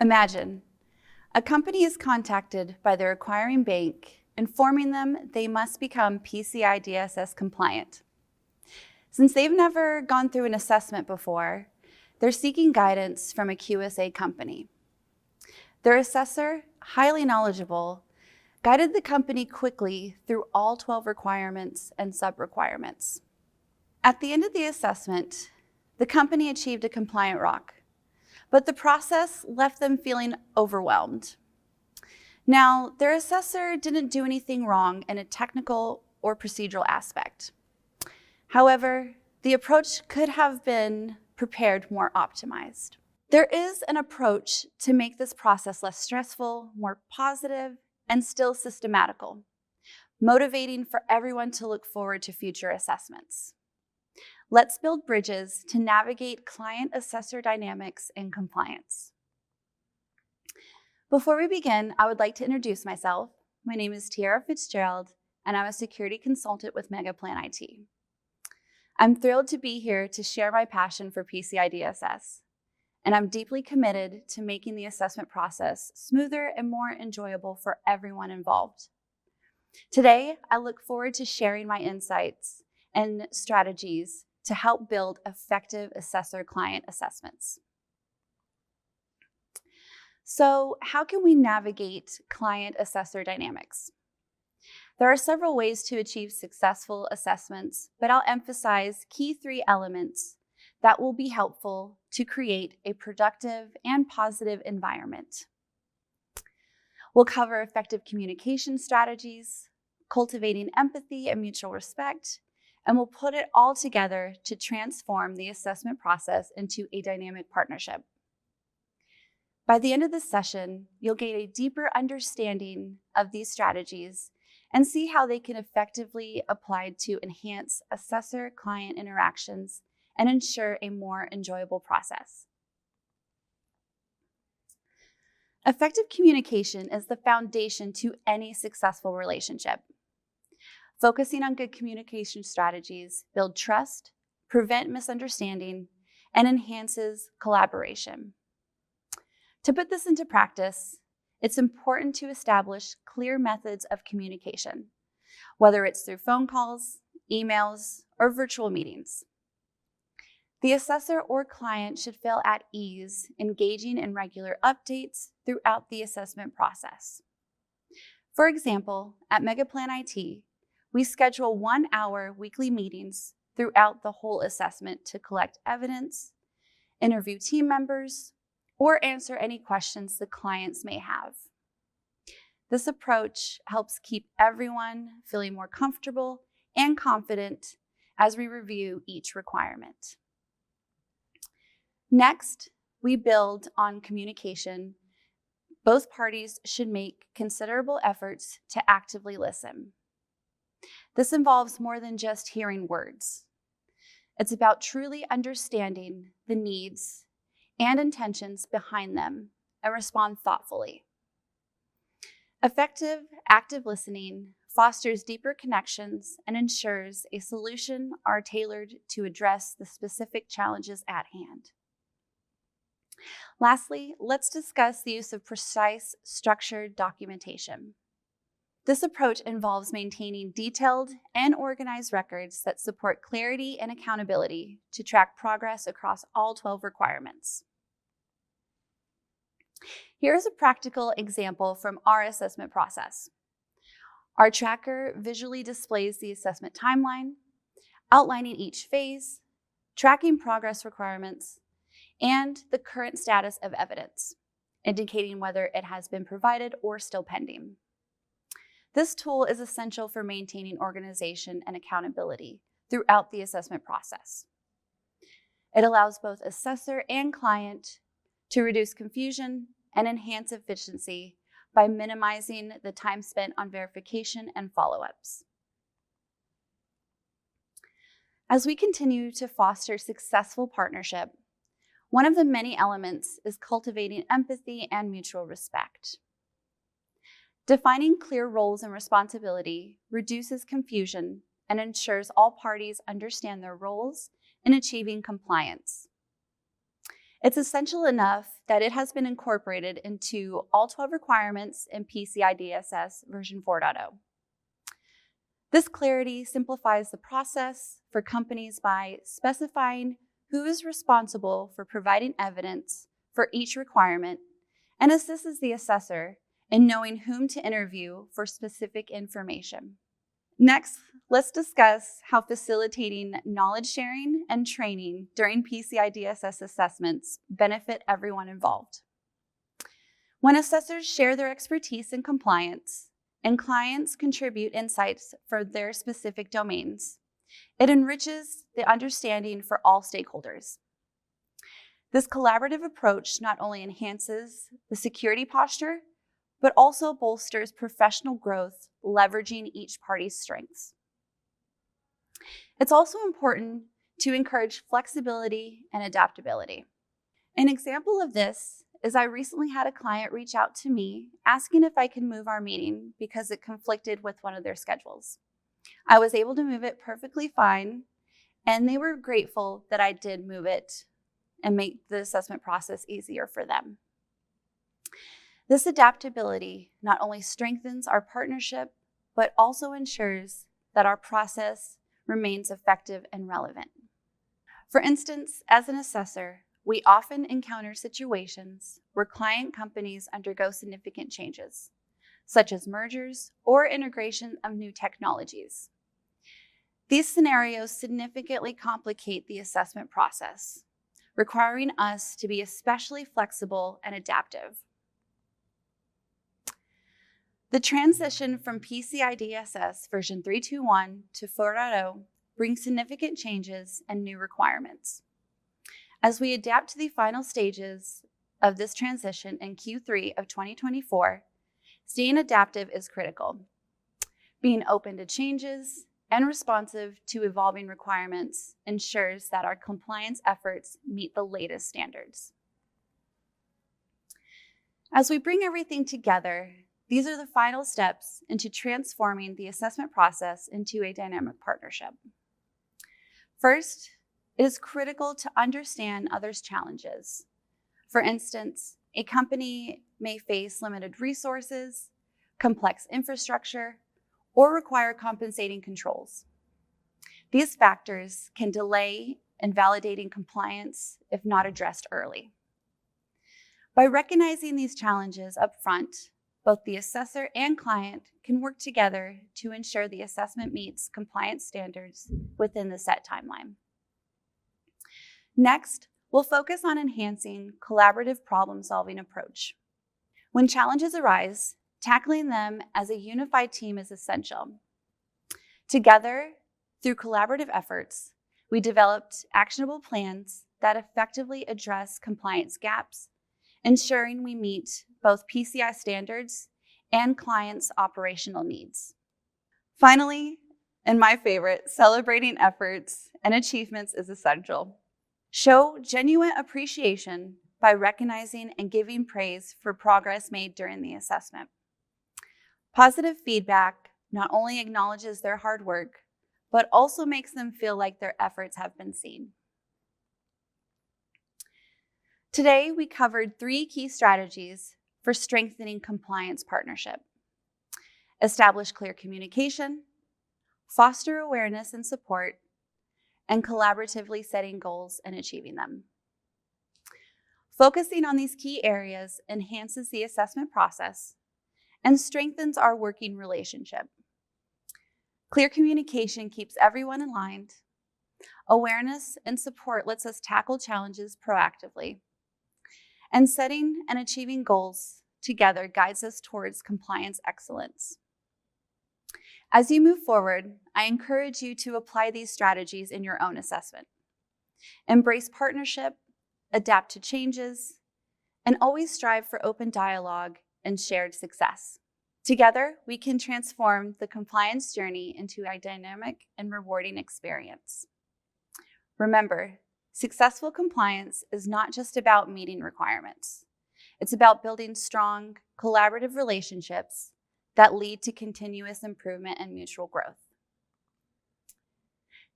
Imagine, a company is contacted by their acquiring bank, informing them they must become PCI DSS compliant. Since they've never gone through an assessment before, they're seeking guidance from a QSA company. Their assessor, highly knowledgeable, guided the company quickly through all 12 requirements and sub-requirements. At the end of the assessment, the company achieved a compliant ROC, but the process left them feeling overwhelmed. Now, their assessor didn't do anything wrong in a technical or procedural aspect. However, the approach could have been prepared more optimized. There is an approach to make this process less stressful, more positive, and still systematical, motivating for everyone to look forward to future assessments. Let's build bridges to navigate client-assessor dynamics in compliance. Before we begin, I would like to introduce myself. My name is Tiaira Fitzgerald, and I'm a security consultant with MegaplanIT. I'm thrilled to be here to share my passion for PCI DSS, and I'm deeply committed to making the assessment process smoother and more enjoyable for everyone involved. Today, I look forward to sharing my insights and strategies to help build effective assessor client assessments. So, how can we navigate client-assessor dynamics? There are several ways to achieve successful assessments, but I'll emphasize key 3 elements that will be helpful to create a productive and positive environment. We'll cover effective communication strategies, cultivating empathy and mutual respect, and we'll put it all together to transform the assessment process into a dynamic partnership. By the end of this session, you'll gain a deeper understanding of these strategies and see how they can effectively apply to enhance assessor-client interactions and ensure a more enjoyable process. Effective communication is the foundation to any successful relationship. Focusing on good communication strategies build trust, prevent misunderstanding, and enhances collaboration. To put this into practice, it's important to establish clear methods of communication, whether it's through phone calls, emails, or virtual meetings. The assessor or client should feel at ease engaging in regular updates throughout the assessment process. For example, at MegaplanIT, we schedule 1-hour weekly meetings throughout the whole assessment to collect evidence, interview team members, or answer any questions the clients may have. This approach helps keep everyone feeling more comfortable and confident as we review each requirement. Next, we build on communication. Both parties should make considerable efforts to actively listen. This involves more than just hearing words. It's about truly understanding the needs and intentions behind them and respond thoughtfully. Effective, active listening fosters deeper connections and ensures a solution are tailored to address the specific challenges at hand. Lastly, let's discuss the use of precise, structured documentation. This approach involves maintaining detailed and organized records that support clarity and accountability to track progress across all 12 requirements. Here's a practical example from our assessment process. Our tracker visually displays the assessment timeline, outlining each phase, tracking progress requirements, and the current status of evidence, indicating whether it has been provided or still pending. This tool is essential for maintaining organization and accountability throughout the assessment process. It allows both assessor and client to reduce confusion and enhance efficiency by minimizing the time spent on verification and follow-ups. As we continue to foster successful partnership, one of the many elements is cultivating empathy and mutual respect. Defining clear roles and responsibility reduces confusion and ensures all parties understand their roles in achieving compliance. It's essential enough that it has been incorporated into all 12 requirements in PCI DSS version 4.0. This clarity simplifies the process for companies by specifying who is responsible for providing evidence for each requirement and assists the assessor in knowing whom to interview for specific information. Next, let's discuss how facilitating knowledge sharing and training during PCI DSS assessments benefit everyone involved. When assessors share their expertise in compliance and clients contribute insights for their specific domains, it enriches the understanding for all stakeholders. This collaborative approach not only enhances the security posture, but also bolsters professional growth, leveraging each party's strengths. It's also important to encourage flexibility and adaptability. An example of this is I recently had a client reach out to me asking if I could move our meeting because it conflicted with one of their schedules. I was able to move it perfectly fine, and they were grateful that I did move it and make the assessment process easier for them. This adaptability not only strengthens our partnership, but also ensures that our process remains effective and relevant. For instance, as an assessor, we often encounter situations where client companies undergo significant changes, such as mergers or integration of new technologies. These scenarios significantly complicate the assessment process, requiring us to be especially flexible and adaptive. The transition from PCI DSS version 3.2.1 to 4.0 brings significant changes and new requirements. As we adapt to the final stages of this transition in Q3 of 2024, staying adaptive is critical. Being open to changes and responsive to evolving requirements ensures that our compliance efforts meet the latest standards. As we bring everything together, these are the final steps into transforming the assessment process into a dynamic partnership. First, it is critical to understand others' challenges. For instance, a company may face limited resources, complex infrastructure, or require compensating controls. These factors can delay in validating compliance if not addressed early. By recognizing these challenges up front, both the assessor and client can work together to ensure the assessment meets compliance standards within the set timeline. Next, we'll focus on enhancing collaborative problem-solving approach. When challenges arise, tackling them as a unified team is essential. Together, through collaborative efforts, we developed actionable plans that effectively address compliance gaps, ensuring we meet both PCI standards and clients' operational needs. Finally, and my favorite, celebrating efforts and achievements is essential. Show genuine appreciation by recognizing and giving praise for progress made during the assessment. Positive feedback not only acknowledges their hard work, but also makes them feel like their efforts have been seen. Today, we covered 3 key strategies for strengthening compliance partnership. Establish clear communication, foster awareness and support, and collaboratively setting goals and achieving them. Focusing on these key areas enhances the assessment process and strengthens our working relationship. Clear communication keeps everyone aligned. Awareness and support lets us tackle challenges proactively. And setting and achieving goals together guides us towards compliance excellence. As you move forward, I encourage you to apply these strategies in your own assessment. Embrace partnership, adapt to changes, and always strive for open dialogue and shared success. Together, we can transform the compliance journey into a dynamic and rewarding experience. Remember, successful compliance is not just about meeting requirements. It's about building strong, collaborative relationships that lead to continuous improvement and mutual growth.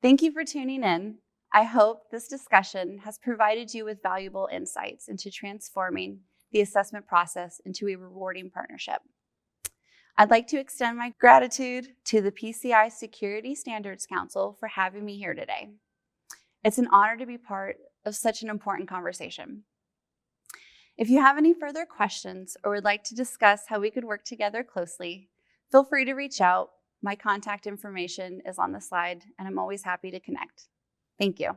Thank you for tuning in. I hope this discussion has provided you with valuable insights into transforming the assessment process into a rewarding partnership. I'd like to extend my gratitude to the PCI Security Standards Council for having me here today. It's an honor to be part of such an important conversation. If you have any further questions or would like to discuss how we could work together closely, feel free to reach out. My contact information is on the slide, and I'm always happy to connect. Thank you.